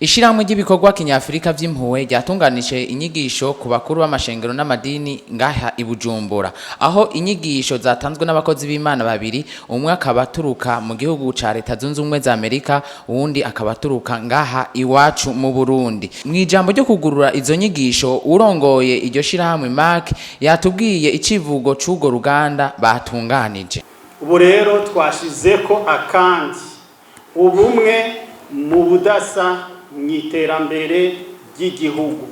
Ishirahamwe ry'ibikorwa kinyafrika vy'impuhwe ryatunganije inyigisho ku bakuru b'amashengero n'amadini ngaha Ibujumbura, aho inyigisho zatanzwe n'abakozi b'Imana babiri, umwe akaba aturuka mu gihugu ca Leta Zunze Ubumwe za Amerika, uwundi akaba aturuka ngaha iwacu mu Burundi. Mwijambo ryo kugurura izo nyigisho, urongoye iryo shirahamwe Mark yatubwiye icivugo c'ugo ruganda batunganije. Ubu rero twashizeko akandi ubumwe mu budasa mwiterambere ry'igihugu,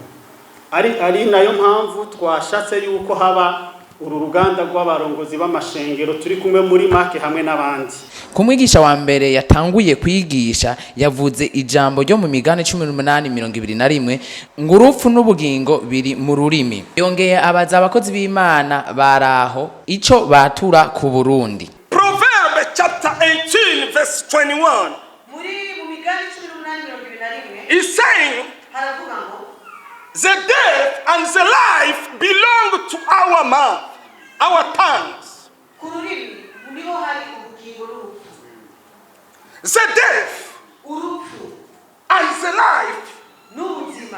ari nayo mpamvu twashatse yuko haba uru ruganda rw'abarongozi b'amashengero turi kumwe muri make hamwe n'abandi. Kumwigisha wa mbere yatanguye kwigisha yavuze ijambo ryo mu migani 18:21 ngo urupfu n'ubugingo biri mu rurimi. Yongeye abaza abakozi b'Imana baraho ico batura ku Burundi. Proverbs chapter 18 verse 21. He's saying, the death and the life belong to our mouth, our tongues. The death and the life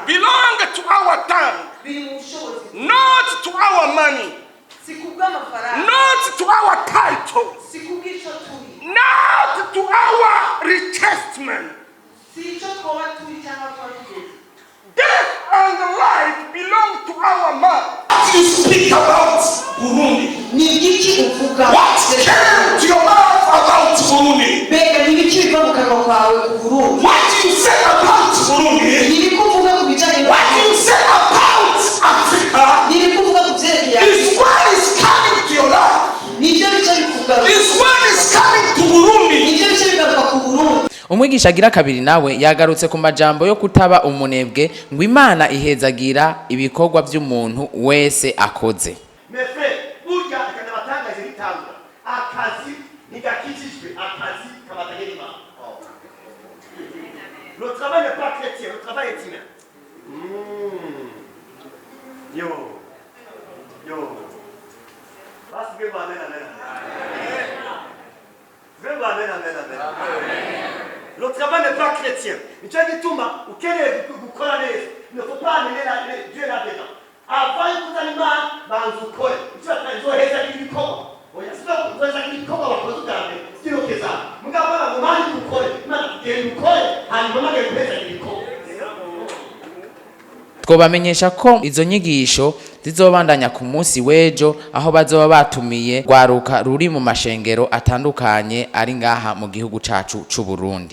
belong to our tongue, not to our money, not to our title, not to our retestment. Death and life belong to our mouth. What you speak about Burundi? What came to your mouth about Burundi? What you say about Burundi? What you say about Africa? Is what is coming to your life. Is what is coming to Burundi. Umwigisha agira kabiri nawe yagarutse ku majambo yo kutaba umunebwe ngo Imana ihezagira ibikorwa by'umuntu wese akoze. Mefe burya akana batangaje bitangura akazi nigakijijwe akazi kabatagirima. Le travail n'est pas chrétien, le travail est humain. Yo. Basi beba amen. Beba amen. Le travail n'est pas chrétien. Mais tu as dit tout ma, ou quel est vous connaissez? Il ne faut pas amener Dieu là-dedans. Avant de vous animer, vous connaissez. Tu vas faire une réalité du corps. Oui, c'est ça, vous avez dit comment on peut tout garder. C'est le cas. Vous avez un moment où vous connaissez. Vous connaissez. Un moment où vous connaissez du corps. Twobamenyesha ko izo nyigisho zizobandanya ku munsi w'ejo aho bazoba batumiye rwaruka ruri mu mashengero atandukanye ari ngaha mu gihugu cacu c'u Burundi.